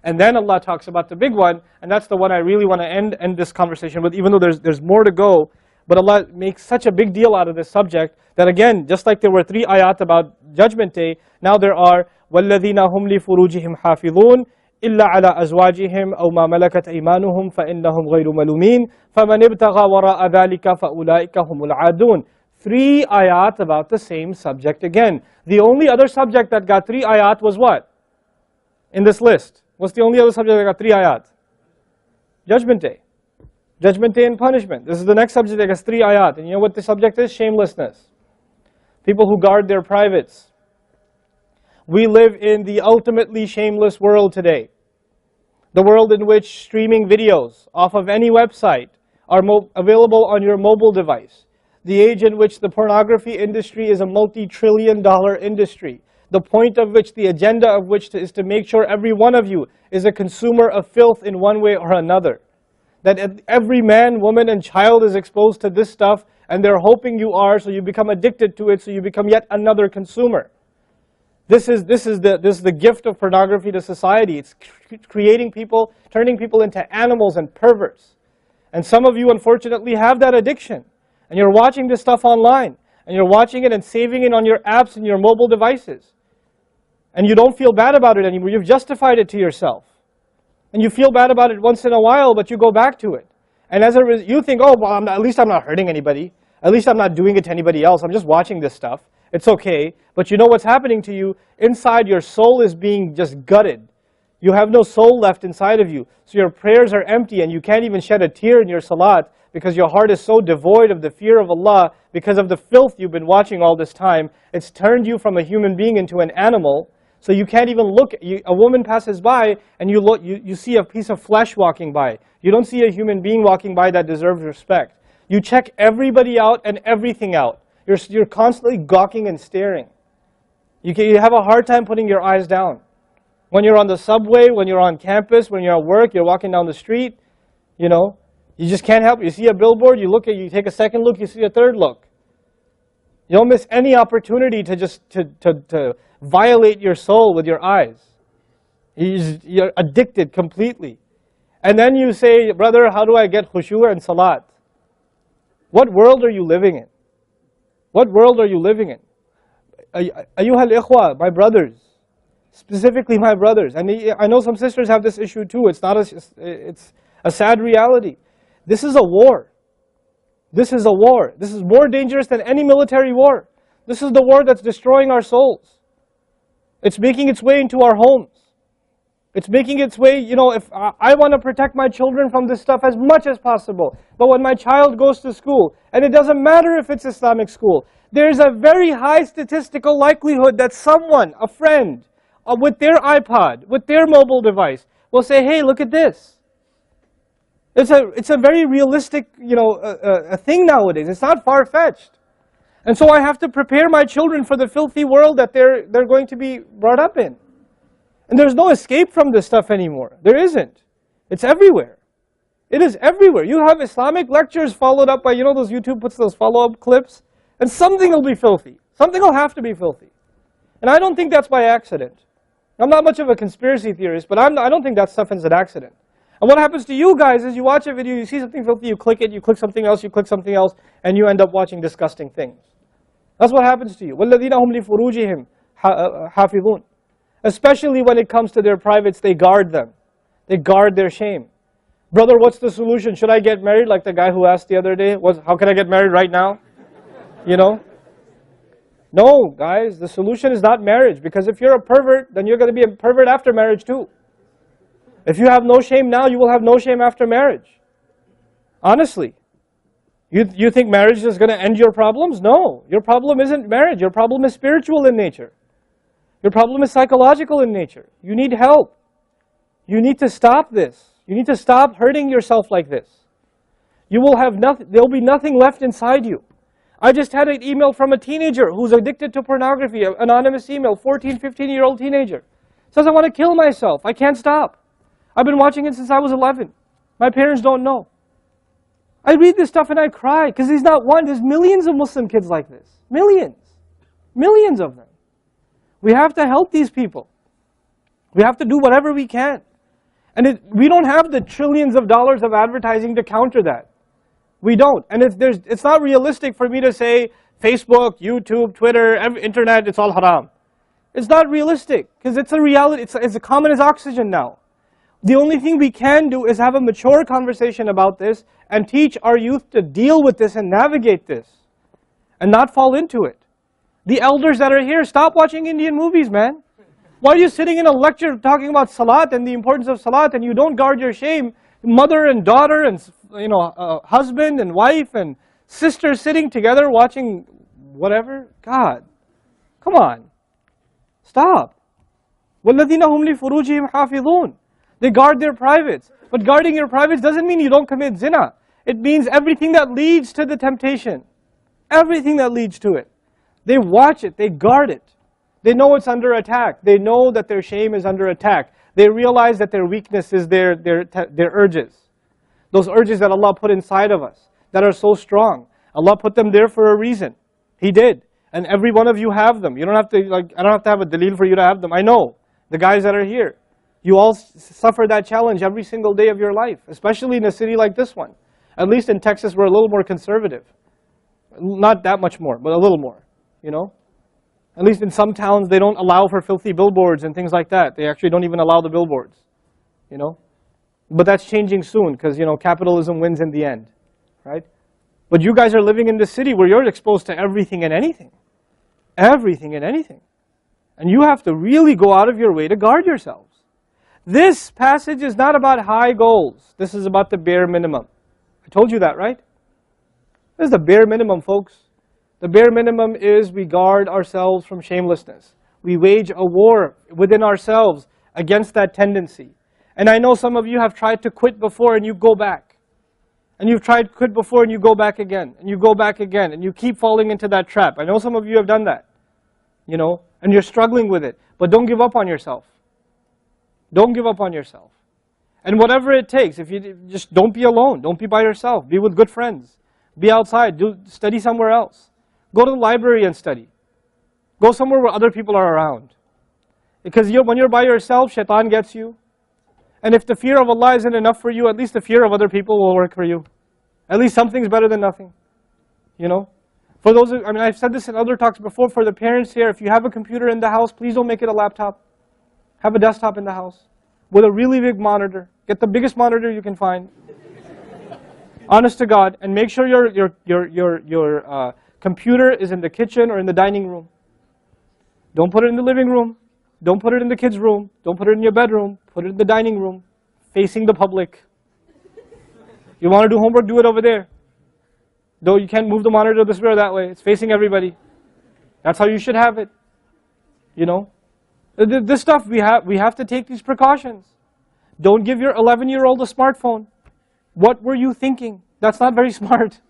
And then Allah talks about the big one, and that's the one I really want to end this conversation with, even though there's more to go. But Allah makes such a big deal out of this subject that again, just like there were 3 ayat about Judgment Day, now there are وَالَّذِينَ هُمْ لِفُرُوجِهِمْ حَافِظُونَ إِلَّا عَلَىٰ أَزْوَاجِهِمْ أَوْ مَا مَلَكَتْ أَيْمَانُهُمْ فَإِنَّهُمْ غَيْرُ مَلُومِينَ فَمَنِ ابْتَغَى وَرَاءَ ذَلِكَ فَأُولَٰئِكَ هُمُ الْعَادُونَ. 3 ayat about the same subject again. The only other subject that got 3 ayat was what? In this list. What's the only other subject that got 3 ayat? Judgment Day. Judgment Day and punishment. This is the next subject that gets 3 ayat. And you know what the subject is? Shamelessness. People who guard their privates. We live in the ultimately shameless world today. The world in which streaming videos off of any website are available on your mobile device. The age in which the pornography industry is a multi-trillion-dollar industry. The point of which, the agenda of which is to make sure every one of you is a consumer of filth in one way or another. That every man, woman, and child is exposed to this stuff, and they're hoping you are, so you become addicted to it, so you become yet another consumer. This is the gift of pornography to society. It's creating people, turning people into animals and perverts. And some of you, unfortunately, have that addiction. And you're watching this stuff online. And you're watching it and saving it on your apps and your mobile devices. And you don't feel bad about it anymore. You've justified it to yourself. And you feel bad about it once in a while, but you go back to it. And as a result, you think, oh, well, at least I'm not hurting anybody. At least I'm not doing it to anybody else. I'm just watching this stuff. It's okay. But you know what's happening to you? Inside, your soul is being just gutted. You have no soul left inside of you. So your prayers are empty and you can't even shed a tear in your salat because your heart is so devoid of the fear of Allah because of the filth you've been watching all this time. It's turned you from a human being into an animal. So you can't even look. A woman passes by and you see a piece of flesh walking by. You don't see a human being walking by that deserves respect. You check everybody out and everything out. You're constantly gawking and staring. You have a hard time putting your eyes down. When you're on the subway, when you're on campus, when you're at work, you're walking down the street, you know, you just can't help it. You see a billboard, you take a second look, you see a third look. You don't miss any opportunity to just to violate your soul with your eyes. You're addicted completely. And then you say, brother, how do I get khushu' and salat? What world are you living in? What world are you living in? Ayyuhal ikhwa, my brothers, specifically my brothers. And I know some sisters have this issue too. It's a sad reality. This is a war. This is a war. This is more dangerous than any military war. This is the war that's destroying our souls. It's making its way into our homes. It's making its way, you know, if I want to protect my children from this stuff as much as possible. But when my child goes to school, and it doesn't matter if it's Islamic school, there's a very high statistical likelihood that someone, a friend, with their iPod, with their mobile device, will say, hey, look at this. It's a very realistic, you know, a thing nowadays. It's not far-fetched. And so I have to prepare my children for the filthy world that they're going to be brought up in. And there's no escape from this stuff anymore. There isn't. It's everywhere. It is everywhere. You have Islamic lectures followed up by, you know, those YouTube puts those follow-up clips, and something will be filthy. Something will have to be filthy. And I don't think that's by accident. I'm not much of a conspiracy theorist, but I don't think that stuff is an accident. And what happens to you guys is you watch a video, you see something filthy, you click it, you click something else, and you end up watching disgusting things. That's what happens to you. وَالَّذِينَ هُمْ لِفُرُوجِهِمْ حَافِظُونَ. Especially when it comes to their privates, they guard them. They guard their shame. Brother, what's the solution? Should I get married? Like the guy who asked the other day, how can I get married right now? You know? No, guys, the solution is not marriage. Because if you're a pervert, then you're going to be a pervert after marriage too. If you have no shame now, you will have no shame after marriage. Honestly. You think marriage is going to end your problems? No. Your problem isn't marriage. Your problem is spiritual in nature. Your problem is psychological in nature. You need help. You need to stop this. You need to stop hurting yourself like this. You will have nothing, there'll be nothing left inside you. I just had an email from a teenager who's addicted to pornography, an anonymous email, 14, 15-year-old teenager. Says, I want to kill myself. I can't stop. I've been watching it since I was 11. My parents don't know. I read this stuff and I cry because he's not one. There's millions of Muslim kids like this. Millions. Millions of them. We have to help these people. We have to do whatever we can. And we don't have the trillions of dollars of advertising to counter that. We don't. And it's not realistic for me to say Facebook, YouTube, Twitter, internet, it's all haram. It's not realistic, because it's a reality. It's as common as oxygen now. The only thing we can do is have a mature conversation about this and teach our youth to deal with this and navigate this and not fall into it. The elders that are here, stop watching Indian movies, man. Why are you sitting in a lecture talking about salat and the importance of salat, and you don't guard your shame? Mother and daughter and husband and wife and sister sitting together watching whatever? God, come on. Stop. وَالَّذِينَ هُمْ لِفُرُوجِهِمْ حَافِظُونَ. They guard their privates. But guarding your privates doesn't mean you don't commit zina. It means everything that leads to the temptation. Everything that leads to it. They watch it. They guard it. They know it's under attack. They know that their shame is under attack. They realize that their weakness is their urges. Those urges that Allah put inside of us, that are so strong. Allah put them there for a reason. He did. And every one of you have them. You don't have to, I don't have to have a dalil for you to have them. I know. The guys that are here. You all suffer that challenge every single day of your life, especially in a city like this one. At least in Texas, we're a little more conservative. Not that much more, but a little more, you know? At least in some towns, they don't allow for filthy billboards and things like that. They actually don't even allow the billboards, you know? But that's changing soon, because, capitalism wins in the end, right? But you guys are living in this city where you're exposed to everything and anything. Everything and anything. And you have to really go out of your way to guard yourselves. This passage is not about high goals. This is about the bare minimum. I told you that, right? This is the bare minimum, folks. The bare minimum is we guard ourselves from shamelessness. We wage a war within ourselves against that tendency. And I know some of you have tried to quit before and you go back. And you've tried to quit before and you go back again. And you go back again. And you keep falling into that trap. I know some of you have done that. And you're struggling with it. But don't give up on yourself. Don't give up on yourself. And whatever it takes, if you just don't be alone. Don't be by yourself. Be with good friends. Be outside. Study somewhere else. Go to the library and study. Go somewhere where other people are around. Because when you're by yourself, shaitan gets you. And if the fear of Allah isn't enough for you, at least the fear of other people will work for you. At least something's better than nothing. For those, I've said this in other talks before, for the parents here, if you have a computer in the house, please don't make it a laptop. Have a desktop in the house with a really big monitor. Get the biggest monitor you can find. Honest to God, and make sure your computer is in the kitchen or in the dining room. Don't put it in the living room. Don't put it in the kids' room. Don't put it in your bedroom. Put it in the dining room, facing the public. You want to do homework, do it over there. Though you can't move the monitor this way or that way. It's facing everybody. That's how you should have it. This stuff, we have to take these precautions. Don't give your 11-year-old a smartphone. What were you thinking? That's not very smart.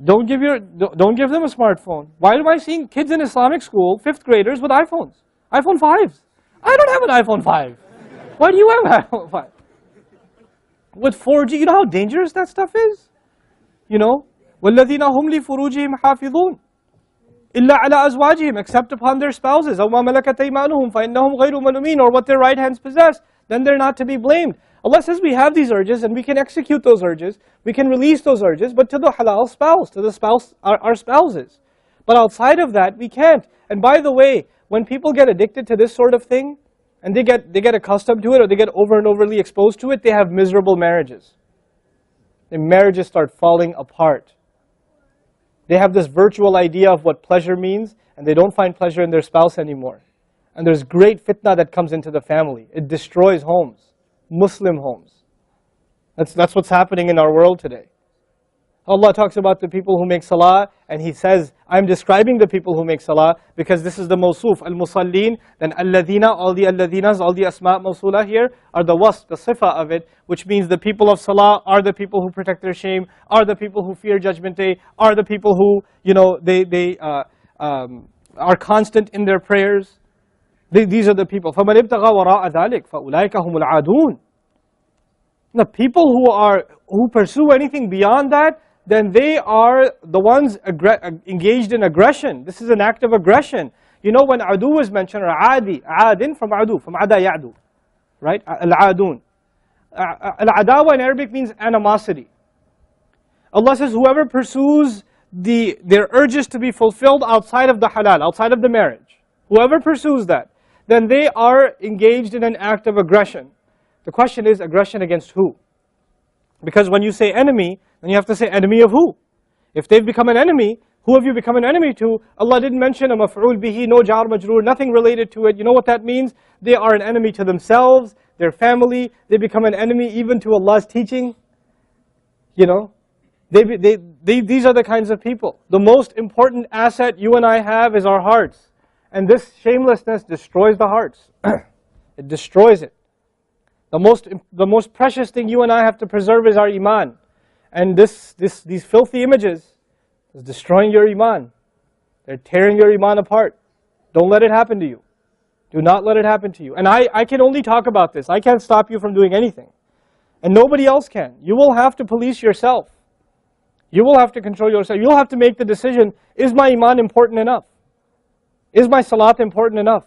Don't give them a smartphone. Why am I seeing kids in Islamic school, 5th graders, with iPhones? iPhone 5s. I don't have an iPhone 5. Why do you have an iPhone 5? With 4G, you know how dangerous that stuff is? وَالَّذِينَ هُمْ لِفُرُوجِهِمْ حَافِظُونَ إِلَّا عَلَىٰ أَزْوَاجِهِمْ, except upon their spouses. أَوْ مَا مَلَكَتْ أَيْمَانُهُمْ فَإِنَّهُمْ غَيْرُ مَلُومِينَ, or what their right hands possess, then they're not to be blamed. Allah says we have these urges and we can execute those urges, we can release those urges, but to the halal spouse, to the spouse, our spouses. But outside of that, we can't. And by the way, when people get addicted to this sort of thing, and they get accustomed to it, or they get over and overly exposed to it, they have miserable marriages. Their marriages start falling apart. They have this virtual idea of what pleasure means, and they don't find pleasure in their spouse anymore. And there's great fitna that comes into the family. It destroys homes, Muslim homes. That's what's happening in our world today. Allah talks about the people who make salah, and He says, I'm describing the people who make salah, because this is the mawsuf, al-musallin, then alladhina, all the alladhinas, all the asma' mawsula here, are the wasf, the sifa of it, which means the people of salah are the people who protect their shame, are the people who fear judgment day, are the people who, they are constant in their prayers. These are the people. فَمَنِ ابْتَغَى وَرَاءَ ذَلِكَ فَأُولَٰئِكَ هُمُ الْعَادُونَ. The people who pursue anything beyond that, then they are the ones engaged in aggression. This is an act of aggression. You know when adu is mentioned, or adi, adin from adu, from ada ya'du, right? Al-adun. Al-adawa in Arabic means animosity. Allah says, whoever pursues their urges to be fulfilled outside of the halal, outside of the marriage, whoever pursues that, then they are engaged in an act of aggression. The question is, aggression against who? Because when you say enemy, then you have to say enemy of who? If they've become an enemy, who have you become an enemy to? Allah didn't mention a maf'ul bihi, no jar majroor, nothing related to it. You know what that means? They are an enemy to themselves, their family. They become an enemy even to Allah's teaching. You know, these are the kinds of people. The most important asset you and I have is our hearts. And this shamelessness destroys the hearts. It destroys it. The most precious thing you and I have to preserve is our iman. And these filthy images is destroying your iman. They're tearing your iman apart. Don't let it happen to you. Do not let it happen to you. And I can only talk about this. I can't stop you from doing anything. And nobody else can. You will have to police yourself. You will have to control yourself. You'll have to make the decision, is my iman important enough? Is my salat important enough?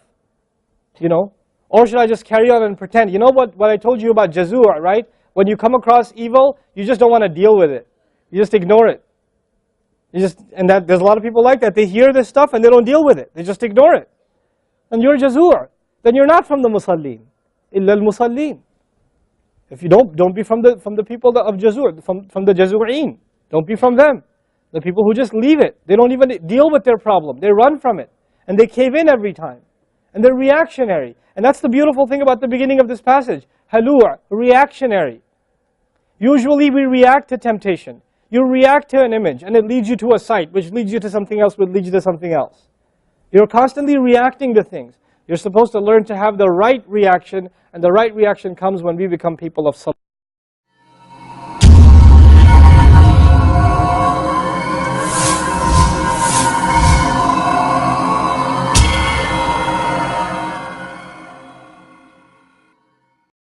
You know? Or should I just carry on and pretend? You know what I told you about jazur, right? When you come across evil, you just don't want to deal with it. You just ignore it. There's a lot of people like that. They hear this stuff and they don't deal with it. They just ignore it. And you're jazur. Then you're not from the musallin. Illa al-musallin. If you don't be from the people of jazur, from the jazureen. Don't be from them. The people who just leave it. They don't even deal with their problem. They run from it. And they cave in every time. And they're reactionary. And that's the beautiful thing about the beginning of this passage. Halua, reactionary. Usually we react to temptation. You react to an image and it leads you to a site, which leads you to something else, which leads you to something else. You're constantly reacting to things. You're supposed to learn to have the right reaction, and the right reaction comes when we become people of salah.